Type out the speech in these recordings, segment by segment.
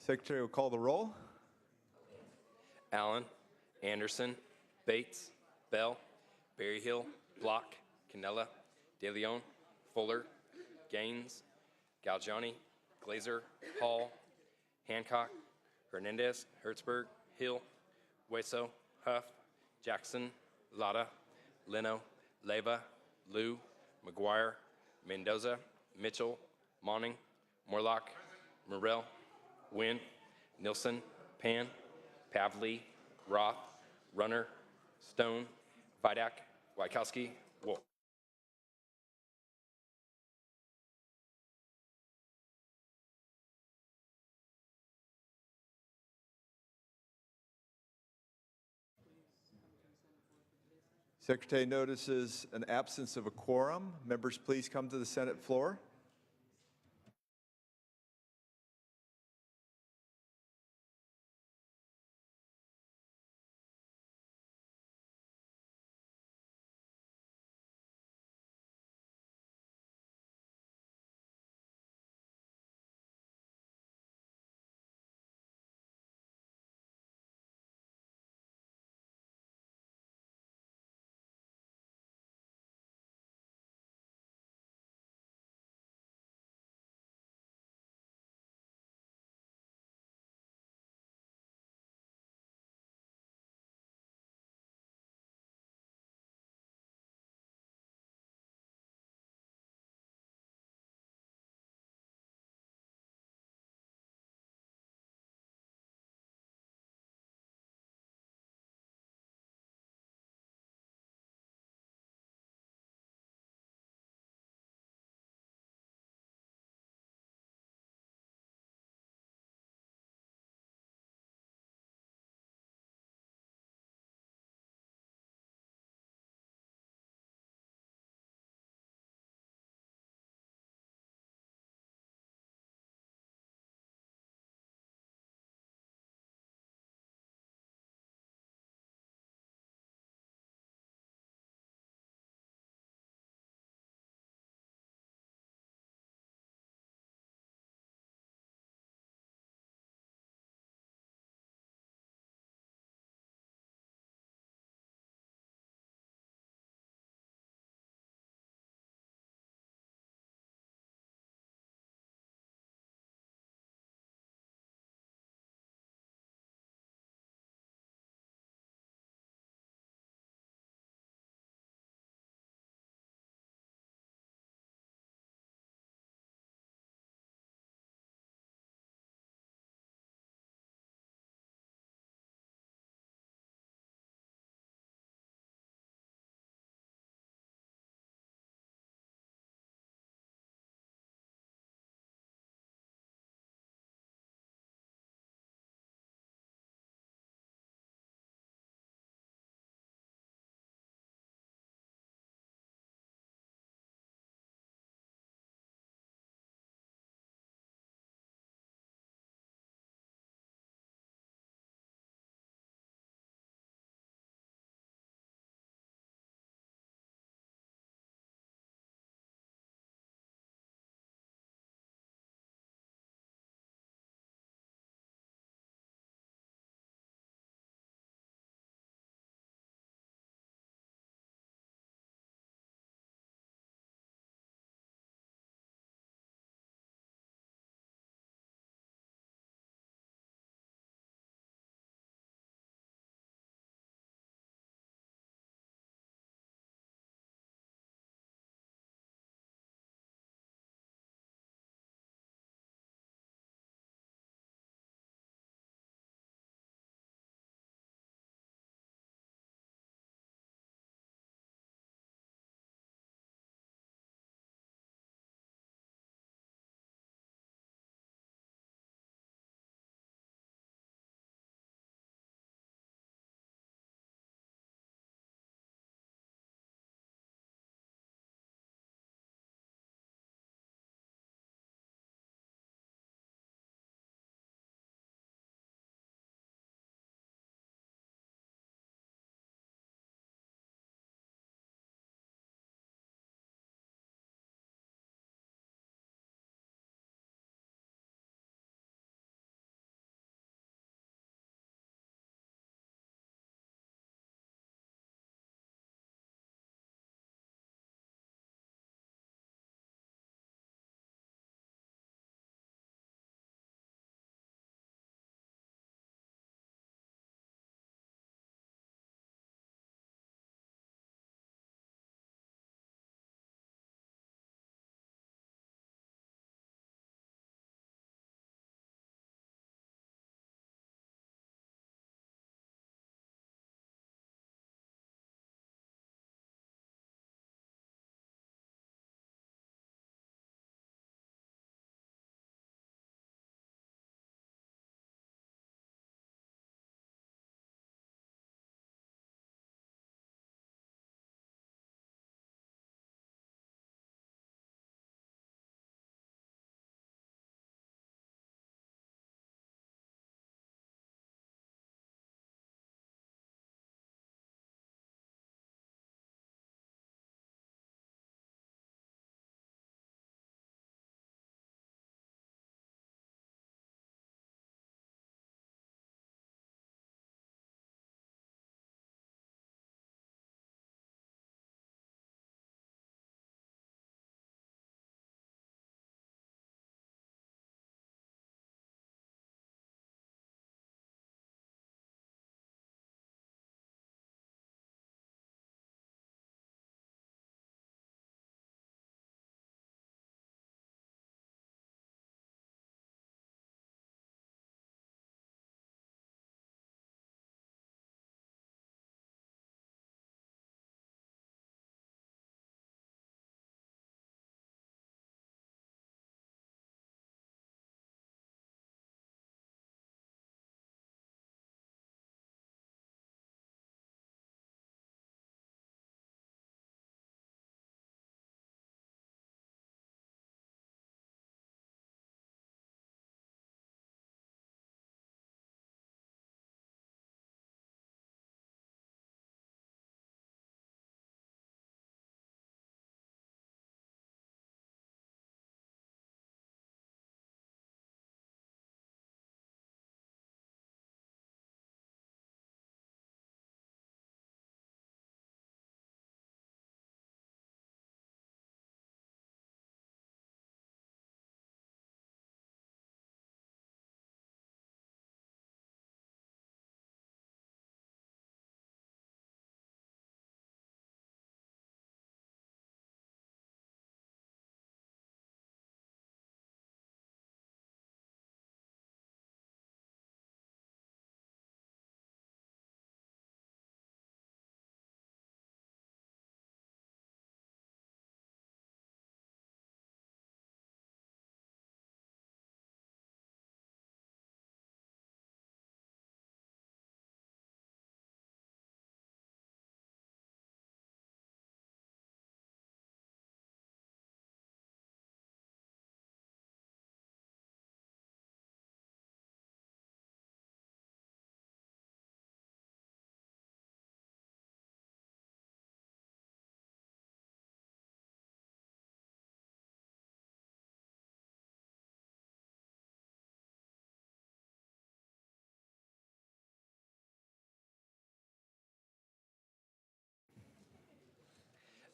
Secretary will call the roll. Allen, Anderson, Bates, Bell, Berryhill, Block, Canella, De Leon, Fuller, Gaines, Galgiani, Glazer, Hall, Hancock, Hernandez, Hertzberg, Hill, Hueso, Huff, Jackson, Lotta, Leno, Leva, Liu, McGuire, Mendoza, Mitchell, Monning, Morlock, Morrell, Wynn, Nilsson, Pan, Pavley, Roth, Runner, Stone, Vidak, Wykowski, Wolf. Secretary notices an absence of a quorum. Members, please come to the Senate floor.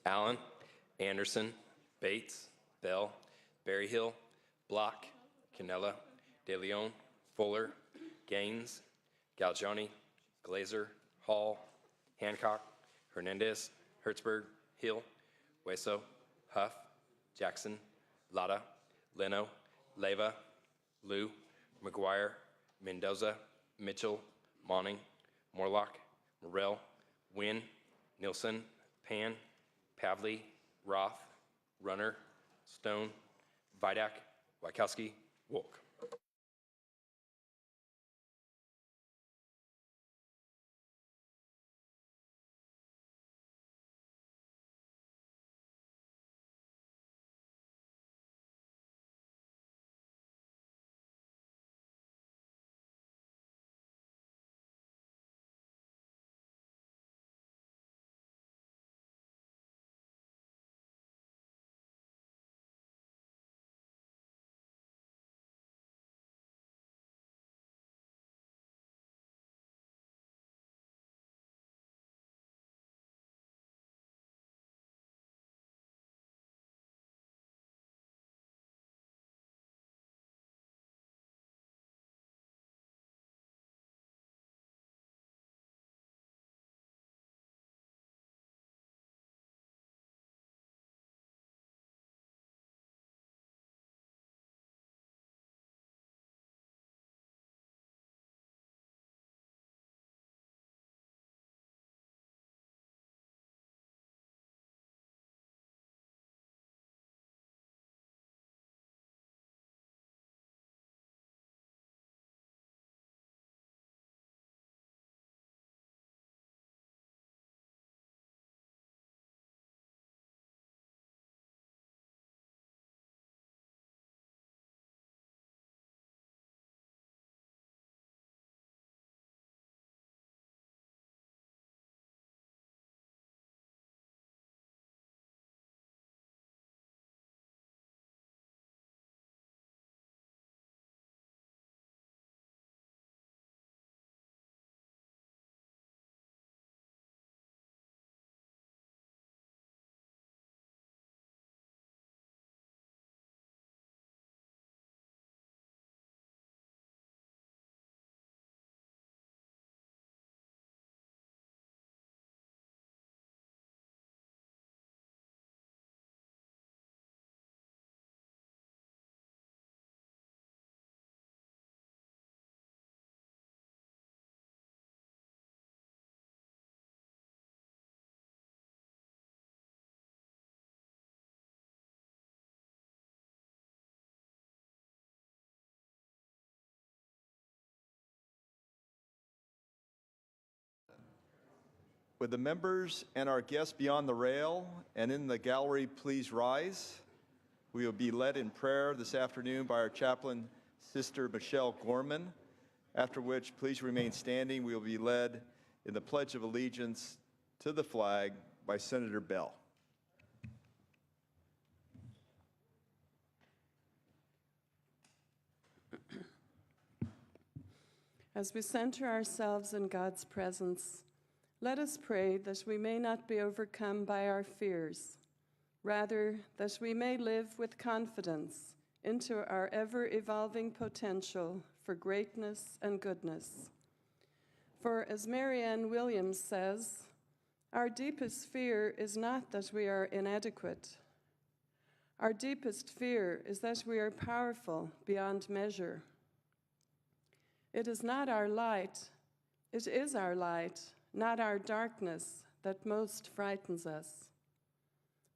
Allen, Anderson, Bates, Bell, Berryhill, Block, Canella, De Leon, Fuller, Gaines, Galgiani, Glazer, Hall, Hancock, Hernandez, Hertzberg, Hill, Hueso, Huff, Jackson, Lada, Leno, Leyva, Liu, McGuire, Mendoza, Mitchell, Monning, Morlock, Morrell, Wynn, Nilsson, Pan, Pavley, Roth, Runner, Stone, Vidak, Wykowski, Wolk. Would the members and our guests beyond the rail and in the gallery please rise? We will be led in prayer this afternoon by our chaplain, Sister Michelle Gorman, after which please remain standing. We will be led in the Pledge of Allegiance to the flag by Senator Bell. As we center ourselves in God's presence, let us pray that we may not be overcome by our fears, rather that we may live with confidence into our ever-evolving potential for greatness and goodness. For as Marianne Williams says, our deepest fear is not that we are inadequate. Our deepest fear is that we are powerful beyond measure. It is not our light, it is our light, not our darkness, that most frightens us.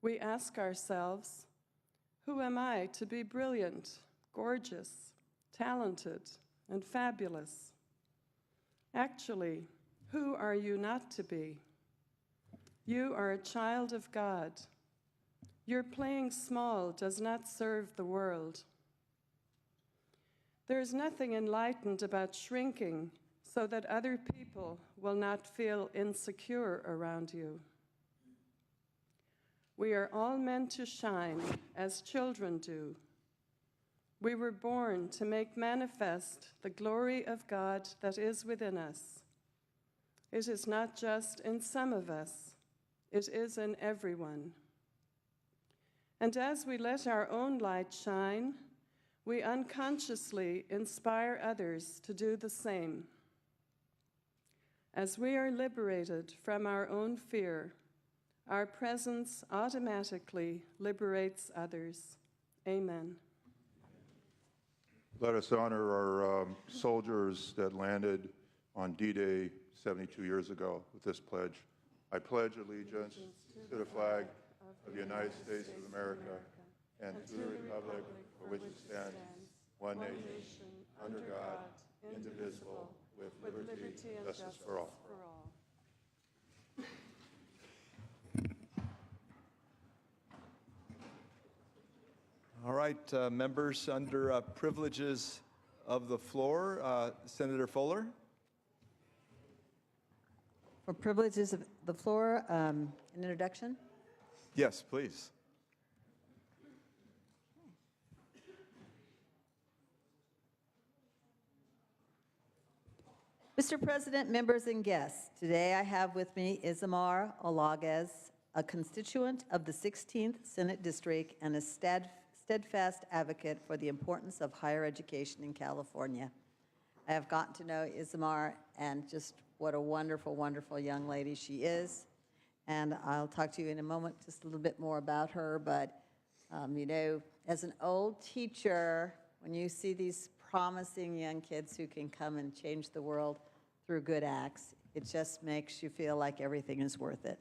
We ask ourselves, who am I to be brilliant, gorgeous, talented, and fabulous? Actually, who are you not to be? You are a child of God. Your playing small does not serve the world. There is nothing enlightened about shrinking so that other people will not feel insecure around you. We are all meant to shine as children do. We were born to make manifest the glory of God that is within us. It is not just in some of us. It is in everyone. And as we let our own light shine, we unconsciously inspire others to do the same. As we are liberated from our own fear, our presence automatically liberates others. Amen. Let us honor our soldiers that landed on D-Day 72 years ago with this pledge. I pledge allegiance to the flag of the United States of America and to the republic for which it stands, one nation, under God, indivisible, with liberty and justice for all. All right, members under privileges of the floor, Senator Fuller. For privileges of the floor, an introduction. Yes, please. Mr. President, members and guests, today I have with me Isamar Olaguez, a constituent of the 16th Senate District and a steadfast advocate for the importance of higher education in California. I have gotten to know Isamar and just what a wonderful, wonderful young lady she is. And I'll talk to you in a moment just a little bit more about her. But, you know, as an old teacher, when you see these promising young kids who can come and change the world through good acts, it just makes you feel like everything is worth it.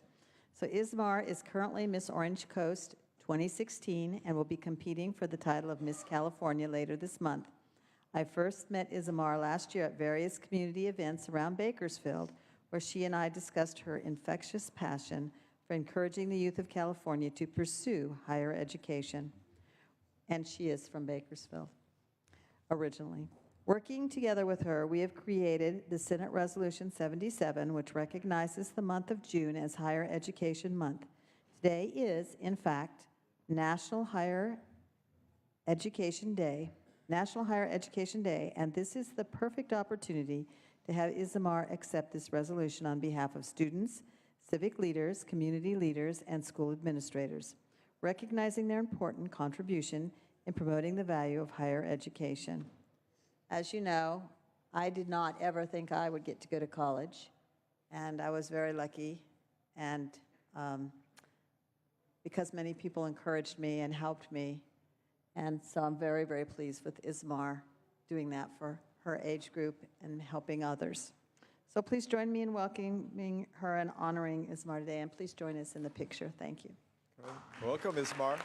So Isamar is currently Miss Orange Coast 2016 and will be competing for the title of Miss California later this month. I first met Isamar last year at various community events around Bakersfield, where she and I discussed her infectious passion for encouraging the youth of California to pursue higher education. And she is from Bakersfield originally. Working together with her, we have created the Senate Resolution 77, which recognizes the month of June as Higher Education Month. Today is, in fact, National Higher Education Day, and this is the perfect opportunity to have Isamar accept this resolution on behalf of students, civic leaders, community leaders, and school administrators, recognizing their important contribution in promoting the value of higher education. As you know, I did not ever think I would get to go to college, and I was very lucky, and because many people encouraged me and helped me, and so I'm very, very pleased with Isamar doing that for her age group and helping others. So please join me in welcoming her and honoring Isamar today, and please join us in the picture. Thank you. Welcome, Isamar.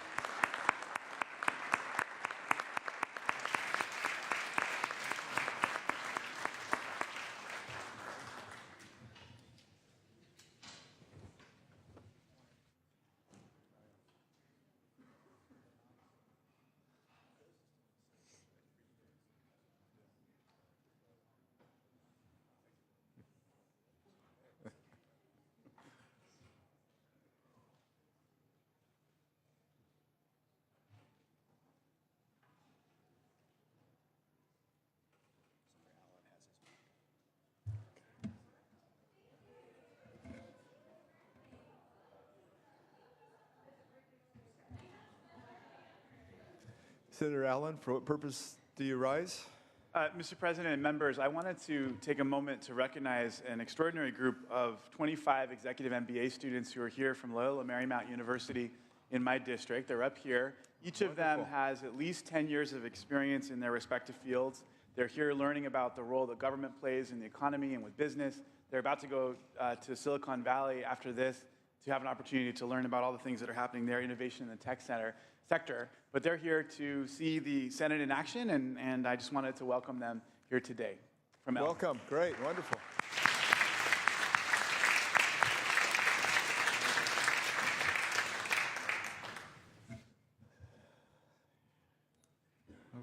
Senator Allen, for what purpose do you rise? Mr. President and members, I wanted to take a moment to recognize an extraordinary group of 25 executive MBA students who are here from Loyola Marymount University in my district. They're up here. Each of them has at least 10 years of experience in their respective fields. They're here learning about the role that government plays in the economy and with business. They're about to go to Silicon Valley after this to have an opportunity to learn about all the things that are happening there, innovation in the tech sector. But they're here to see the Senate in action, and I just wanted to welcome them here today. From Elk. Welcome. Great. Wonderful.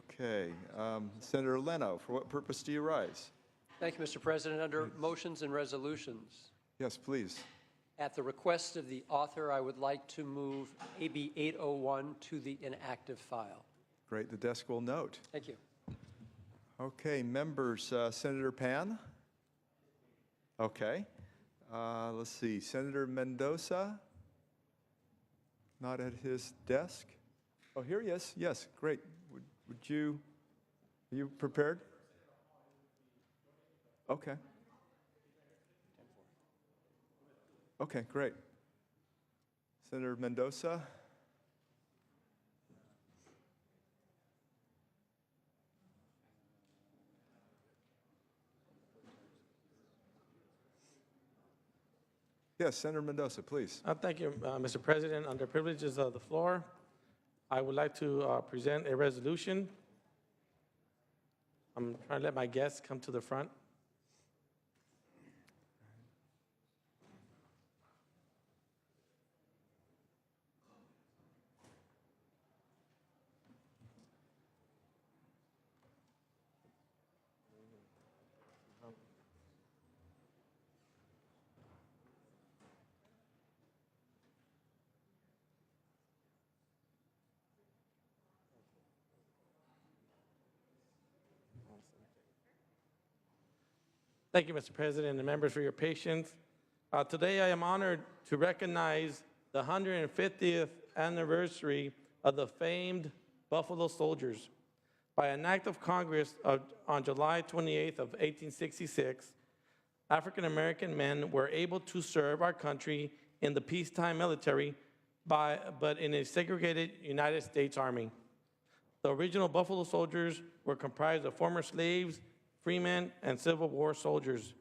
Okay. Senator Leno, for what purpose do you rise? Thank you, Mr. President. Under motions and resolutions, Yes, please. at the request of the author, I would like to move AB 801 to the inactive file. Great. The desk will note. Thank you. Okay, members, Senator Pan? Okay. Let's see, Senator Mendoza? not at his desk. Oh, here he is. Yes, great. Would you, are you prepared? Okay. Okay, great. Senator Mendoza. Yes, Senator Mendoza, please. Thank you, Mr. President. Under privileges of the floor, I would like to present a resolution. I'm trying to let my guests come to the front. Thank you, Mr. President and members, for your patience. Today, I am honored to recognize the 150th anniversary of the famed Buffalo Soldiers. By an act of Congress on July 28th of 1866, African-American men were able to serve our country in the peacetime military, but in a segregated United States Army. The original Buffalo Soldiers were comprised of former slaves, freemen, and Civil War soldiers.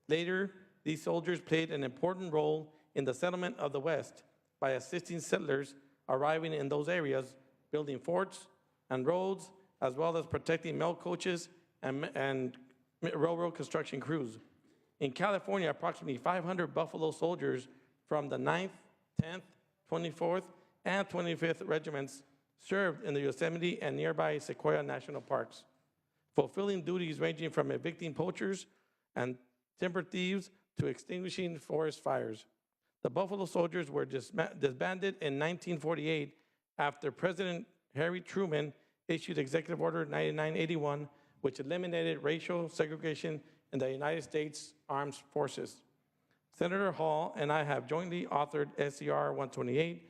Later, these soldiers played an important role in the settlement of the West by assisting settlers arriving in those areas, building forts and roads, as well as protecting mail coaches and railroad construction crews. In California, approximately 500 Buffalo Soldiers from the 9th, 10th, 24th, and 25th regiments served in the Yosemite and nearby Sequoia National Parks, fulfilling duties ranging from evicting poachers and timber thieves to extinguishing forest fires. The Buffalo Soldiers were disbanded in 1948 after President Harry Truman issued Executive Order 9981, which eliminated racial segregation in the United States Armed Forces. Senator Hall and I have jointly authored SCR 128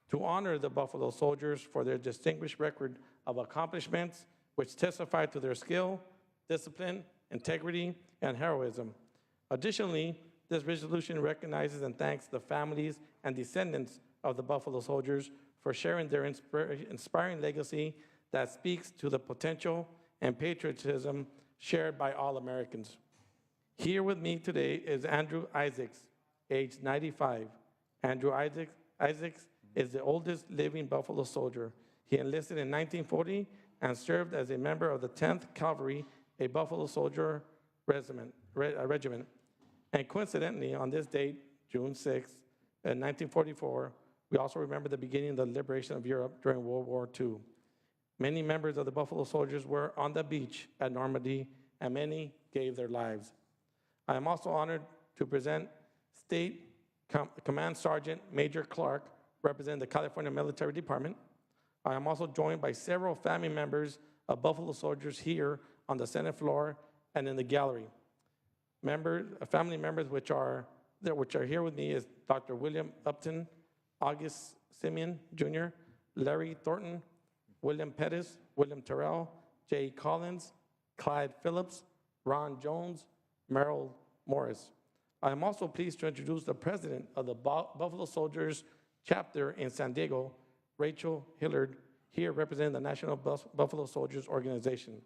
to honor the Buffalo Soldiers for their distinguished record of accomplishments which testify to their skill, discipline, integrity, and heroism. Additionally, this resolution recognizes and thanks the families and descendants of the Buffalo Soldiers for sharing their inspiring legacy that speaks to the potential and patriotism shared by all Americans. Here with me today is Andrew Isaacs, age 95. Andrew Isaacs is the oldest living Buffalo Soldier. He enlisted in 1940 and served as a member of the 10th Cavalry, a Buffalo Soldier regiment. And coincidentally, on this date, June 6, 1944, we also remember the beginning of the liberation of Europe during World War II. Many members of the Buffalo Soldiers were on the beach at Normandy, and many gave their lives. I am also honored to present State Command Sergeant Major Clark, representing the California Military Department. I am also joined by several family members of Buffalo Soldiers here on the Senate floor and in the gallery. Family members which are here with me is Dr. William Upton, August Simeon Jr., Larry Thornton, William Pettis, William Terrell, Jay Collins, Clyde Phillips, Ron Jones, Merrill Morris. I am also pleased to introduce the president of the Buffalo Soldiers chapter in San Diego, Rachel Hillard, here representing the National Buffalo Soldiers Organization.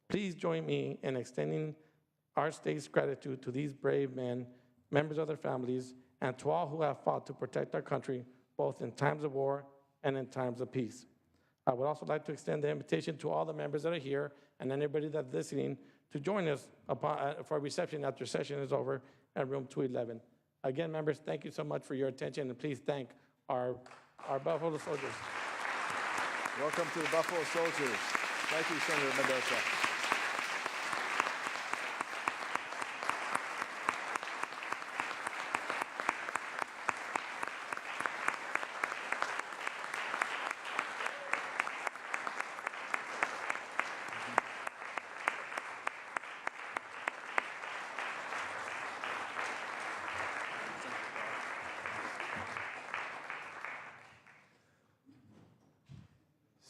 Please join me in extending our state's gratitude to these brave men, members of their families, and to all who have fought to protect our country, both in times of war and in times of peace. I would also like to extend the invitation to all the members that are here and anybody that's listening to join us for a reception after session is over at room 211. Again, members, thank you so much for your attention, and please thank our Buffalo Soldiers. Welcome to the Buffalo Soldiers. Thank you, Senator Mendoza.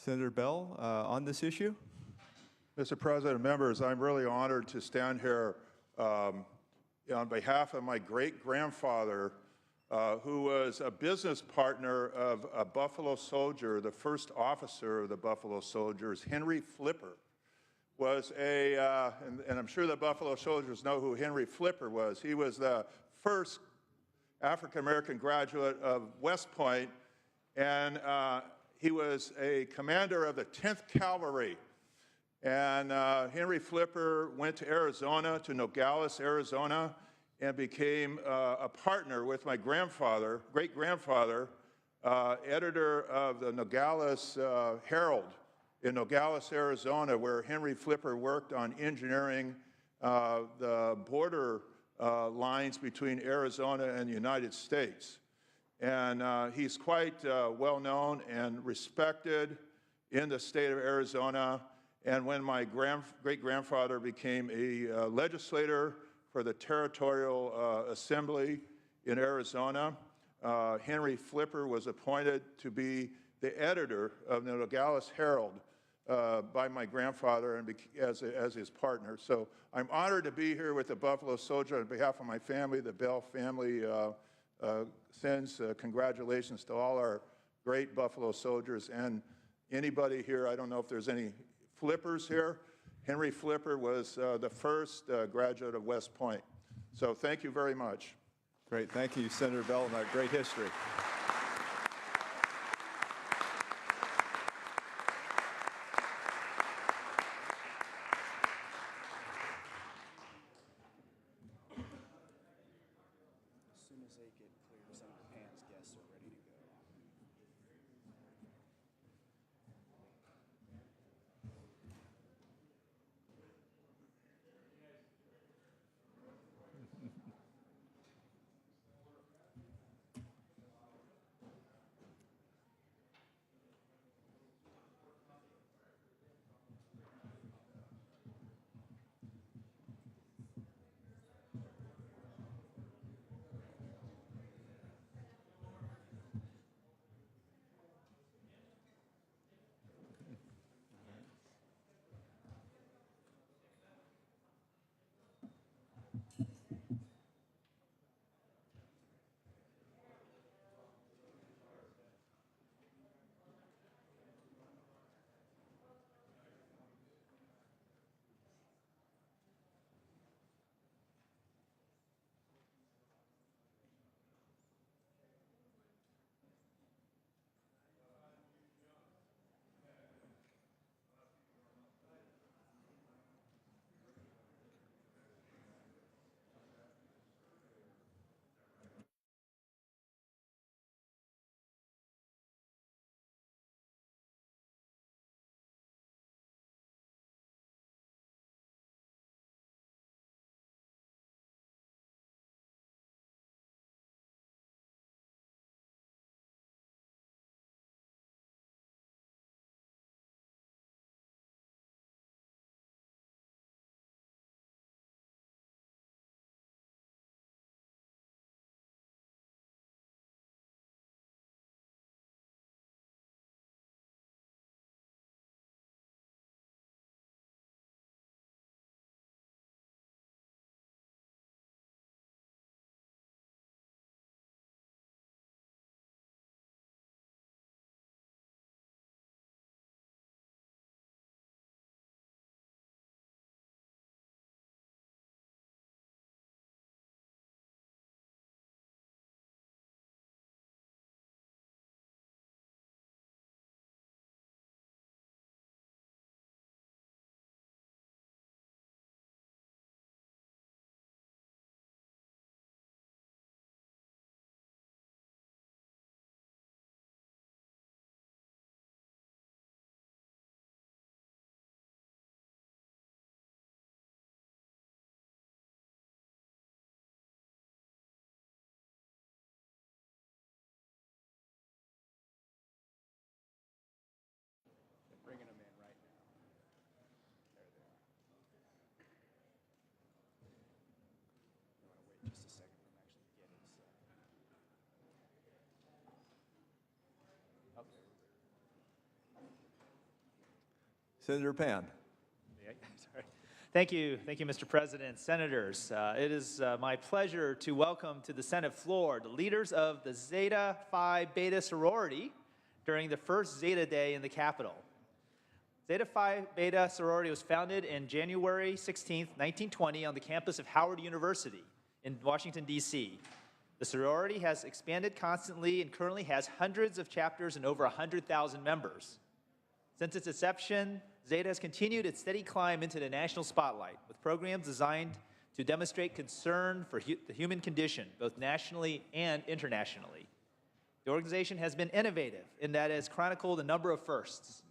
Senator Bell, on this issue? Mr. President, members, I'm really honored to stand here on behalf of my great-grandfather, who was a business partner of a Buffalo Soldier, the first officer of the Buffalo Soldiers. Henry Flipper was and I'm sure the Buffalo Soldiers know who Henry Flipper was. He was the first African-American graduate of West Point, and he was a commander of the 10th Cavalry. And Henry Flipper went to Arizona, to Nogales, Arizona, and became a partner with my grandfather, great-grandfather, editor of the Nogales Herald in Nogales, Arizona, where Henry Flipper worked on engineering the border lines between Arizona and the United States. And he's quite well-known and respected in the state of Arizona. And when my great-grandfather became a legislator for the Territorial Assembly in Arizona, Henry Flipper was appointed to be the editor of the Nogales Herald by my grandfather and as his partner. So I'm honored to be here with the Buffalo Soldier on behalf of my family. The Bell family sends congratulations to all our great Buffalo Soldiers and anybody here. I don't know if there's any Flippers here. Henry Flipper was the first graduate of West Point. So thank you very much. Great. Thank you, Senator Bell, and that great history. As soon as they get clear, Senator Pan's guests are ready to go. Senator Pan. Sorry. Thank you, Mr. President. Senators, it is my pleasure to welcome to the Senate floor the leaders of the Zeta Phi Beta sorority during the first Zeta Day in the Capitol. Zeta Phi Beta sorority was founded in January 16, 1920 on the campus of Howard University in Washington, D.C. The sorority has expanded constantly and currently has hundreds of chapters and over 100,000 members. Since its inception, Zeta has continued its steady climb into the national spotlight with programs designed to demonstrate concern for the human condition, both nationally and internationally. The organization has been innovative in that it has chronicled a number of firsts.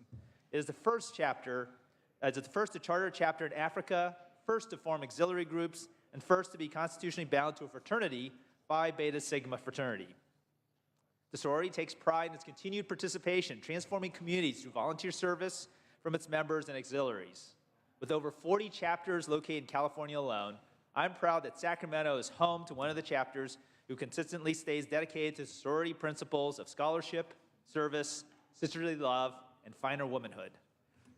It is the first to charter a chapter in Africa, first to form auxiliary groups, and first to be constitutionally bound to a fraternity, Phi Beta Sigma fraternity. The sorority takes pride in its continued participation, transforming communities through volunteer service from its members and auxiliaries. With over 40 chapters located in California alone, I'm proud that Sacramento is home to one of the chapters who consistently stays dedicated to sorority principles of scholarship, service, sisterly love, and finer womanhood.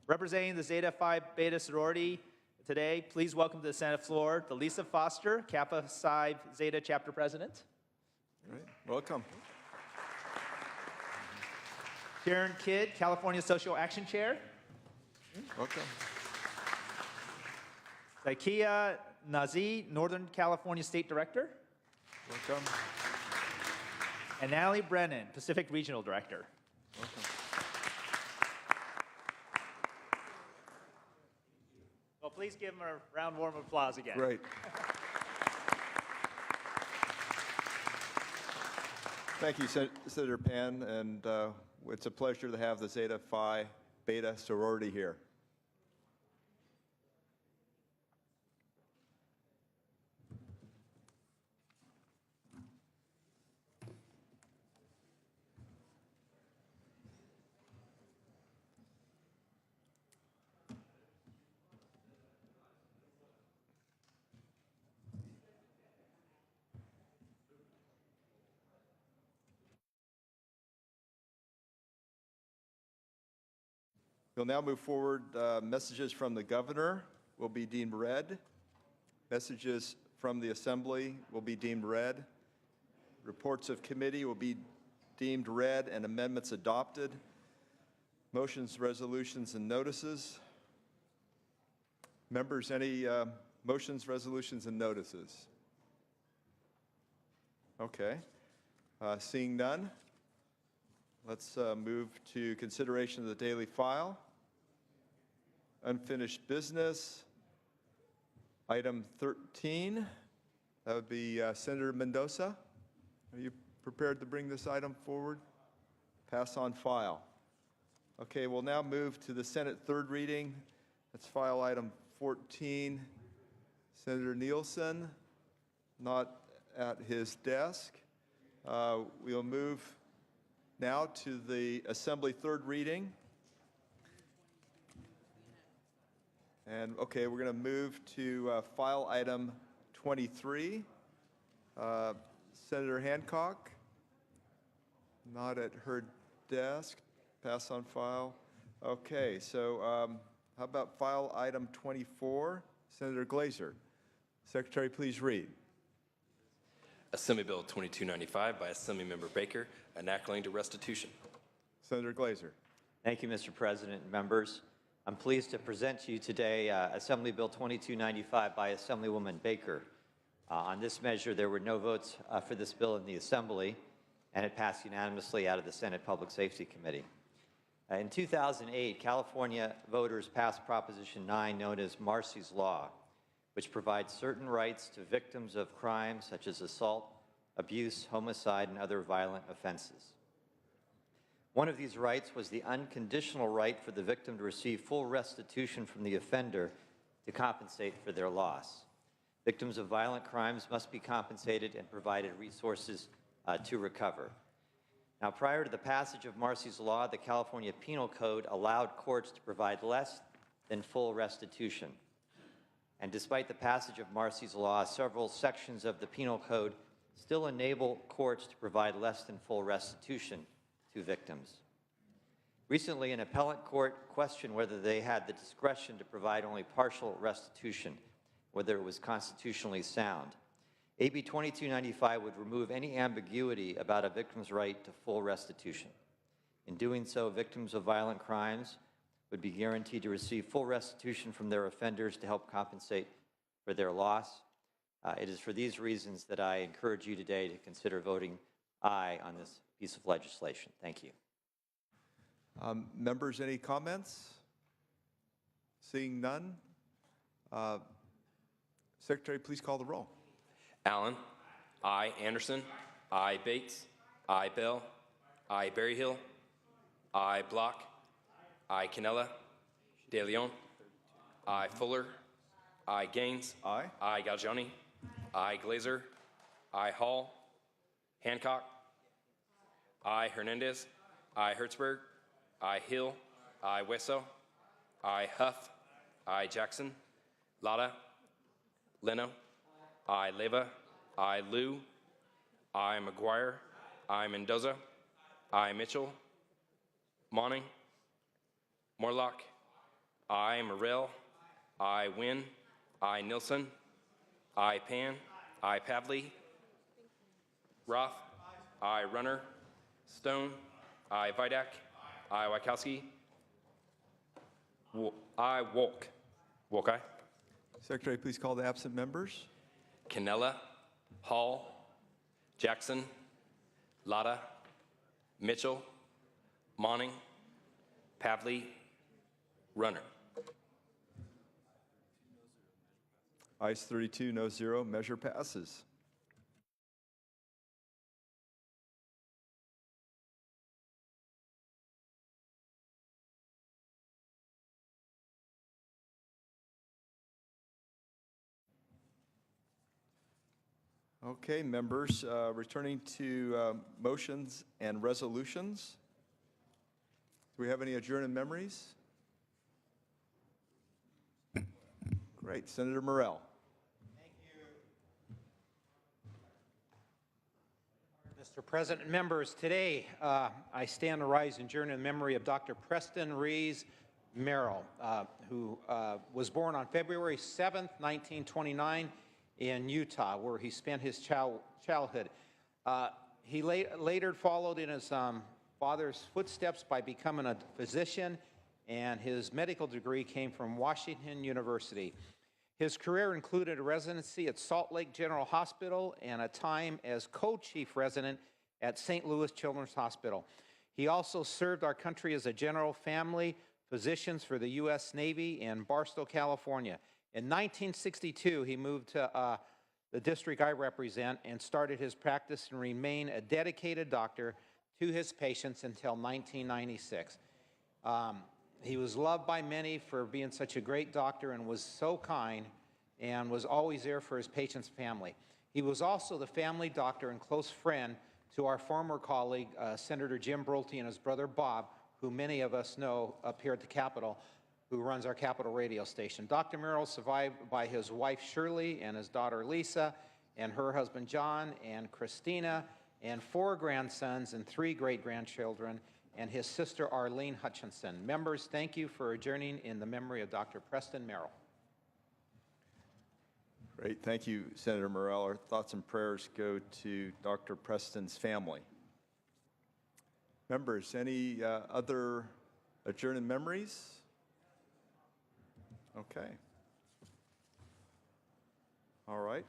Representing the Zeta Phi Beta sorority today, please welcome to the Senate floor the Lisa Foster, Kappa Psi Zeta chapter president. All right, welcome. Karen Kidd, California Social Action Chair. Welcome. Zakia Nazi, Northern California State Director. Welcome. And Natalie Brennan, Pacific Regional Director. Welcome. Well, please give them a round warm applause again. Great. Thank you, Senator Pan, and it's a pleasure to have the Zeta Phi Beta sorority here. We'll now move forward. Messages from the governor will be deemed read. Messages from the assembly will be deemed read. Reports of committee will be deemed read and amendments adopted. Motions, resolutions, and notices. Members, any motions, resolutions, and notices? Okay. Seeing none, let's move to consideration of the daily file. Unfinished business. Item 13, that would be Senator Mendoza. Are you prepared to bring this item forward? Pass on file. Okay, we'll now move to the Senate third reading. That's file item 14. Senator Nielsen, not at his desk. We'll move now to the Assembly third reading. And okay, we're going to move to file item 23. Senator Hancock, not at her desk. Pass on file. Okay, so how about file item 24? Senator Glazer. Secretary, please read. Assembly Bill 2295 by Assemblymember Baker, enacting to restitution. Senator Glazer. Thank you, Mr. President and members. I'm pleased to present to you today Assembly Bill 2295 by Assemblywoman Baker. On this measure, there were no votes for this bill in the Assembly, and it passed unanimously out of the Senate Public Safety Committee. In 2008, California voters passed Proposition 9, known as Marsy's Law, which provides certain rights to victims of crimes such as assault, abuse, homicide, and other violent offenses. One of these rights was the unconditional right for the victim to receive full restitution from the offender to compensate for their loss. Victims of violent crimes must be compensated and provided resources to recover. Now, prior to the passage of Marsy's Law, the California Penal Code allowed courts to provide less than full restitution. And despite the passage of Marsy's Law, several sections of the Penal Code still enable courts to provide less than full restitution to victims. Recently, an appellate court questioned whether they had the discretion to provide only partial restitution, whether it was constitutionally sound. AB 2295 would remove any ambiguity about a victim's right to full restitution. In doing so, victims of violent crimes would be guaranteed to receive full restitution from their offenders to help compensate for their loss. It is for these reasons that I encourage you today to consider voting aye on this piece of legislation. Thank you. Members, any comments? Seeing none. Secretary, please call the roll. Allen. I. Anderson. I. Bates. I. Bell. I. Berryhill. I. Block. I. Canella. De Leon. I. Fuller. I. Gaines. Aye. I. Galgiani. I. Glazer. I. Hall. Hancock. I. Hernandez. I. Hertzberg. I. Hill. I. Wesso. I. Huff. I. Jackson. Lada. Leno. I. Leva. I. Liu. I. McGuire. I. Mendoza. I. Mitchell. Monning. Morlock. I. Morrell. I. Wynn. I. Nilsson. I. Pan. I. Pavley. Roth. I. Runner. Stone. I. Vidak. I. Wachowski. I. Wolk. Wolk, aye. Secretary, please call the absent members. Canella. Hall. Jackson. Lada. Mitchell. Monning. Pavley. Runner. Ayes 32, no 0. Measure passes. Okay, members, returning to motions and resolutions. Do we have any adjourned memories? Great. Senator Morrell. Mr. President, members, today I stand to rise and adjourn in memory of Dr. Preston Rees Merrill, who was born on February 7th, 1929 in Utah, where he spent his childhood. He later followed in his father's footsteps by becoming a physician, and his medical degree came from Washington University. His career included a residency at Salt Lake General Hospital and a time as co-chief resident at St. Louis Children's Hospital. He also served our country as a general family physician for the U.S. Navy in Barstow, California. In 1962, he moved to the district I represent and started his practice and remained a dedicated doctor to his patients until 1996. He was loved by many for being such a great doctor and was so kind and was always there for his patients' family. He was also the family doctor and close friend to our former colleague, Senator Jim Brulte, and his brother Bob, who many of us know up here at the Capitol, who runs our Capitol radio station. Dr. Merrill survived by his wife Shirley and his daughter Lisa and her husband John and Christina and 4 grandsons and 3 great-grandchildren and his sister Arlene Hutchinson. Members, thank you for adjourning in the memory of Dr. Preston Merrill. Great. Thank you, Senator Morrell. Our thoughts and prayers go to Dr. Preston's family. Members, any other adjourned memories? Okay. All right.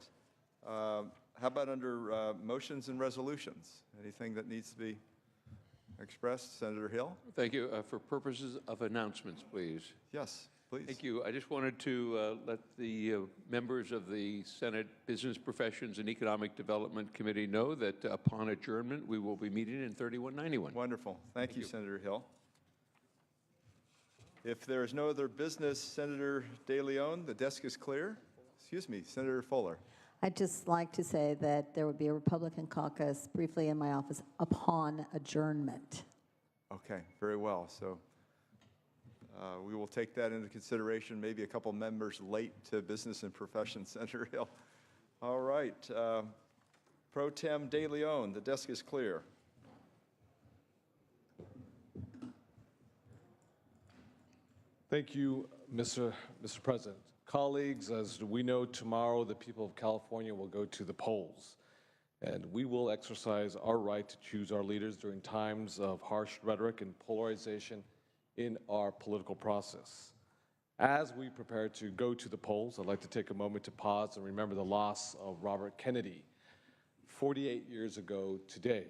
How about under motions and resolutions? Anything that needs to be expressed? Senator Hill? Thank you. For purposes of announcements, please. Yes, please. Thank you. I just wanted to let the members of the Senate Business Professions and Economic Development Committee know that upon adjournment, we will be meeting in 3191. Wonderful. Thank you, Senator Hill. If there is no other business, Senator De Leon, the desk is clear. Excuse me, Senator Fuller. I'd just like to say that there would be a Republican caucus briefly in my office upon adjournment. Okay, very well. So we will take that into consideration. Maybe a couple members late to Business and Professions, Senator Hill. All right. Pro Tem De Leon, the desk is clear. Thank you, Mr. President. Colleagues, as we know, tomorrow the people of California will go to the polls, and we will exercise our right to choose our leaders during times of harsh rhetoric and polarization in our political process. As we prepare to go to the polls, I'd like to take a moment to pause and remember the loss of Robert Kennedy 48 years ago today.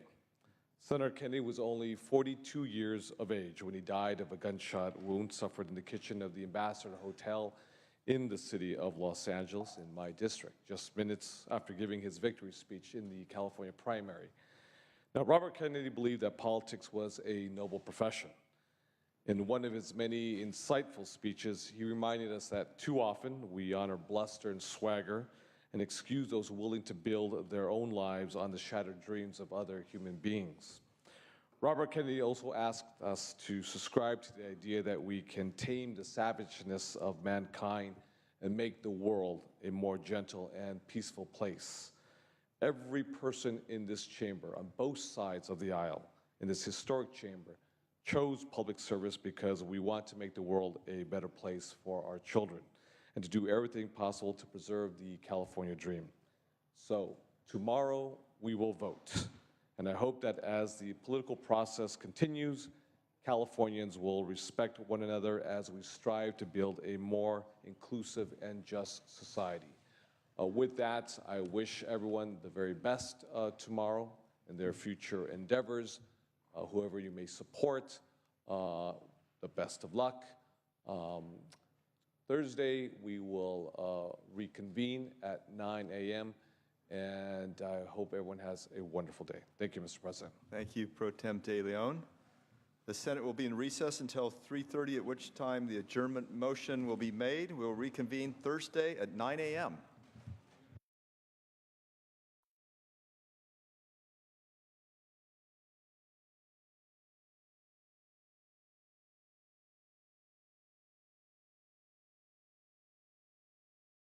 Senator Kennedy was only 42 years of age when he died of a gunshot wound suffered in the kitchen of the Ambassador Hotel in the city of Los Angeles in my district, just minutes after giving his victory speech in the California primary. Now, Robert Kennedy believed that politics was a noble profession. In one of his many insightful speeches, he reminded us that too often we honor bluster and swagger and excuse those willing to build their own lives on the shattered dreams of other human beings. Robert Kennedy also asked us to subscribe to the idea that we can tame the savageness of mankind and make the world a more gentle and peaceful place. Every person in this chamber, on both sides of the aisle, in this historic chamber, chose public service because we want to make the world a better place for our children and to do everything possible to preserve the California dream. So tomorrow we will vote. And I hope that as the political process continues, Californians will respect one another as we strive to build a more inclusive and just society. With that, I wish everyone the very best tomorrow in their future endeavors. Whoever you may support, the best of luck. Thursday, we will reconvene at 9 a.m., and I hope everyone has a wonderful day. Thank you, Mr. President. Thank you, Pro Tem de Leon. The Senate will be in recess until 3:30, at which time the adjournment motion will be made. We'll reconvene Thursday at 9 a.m.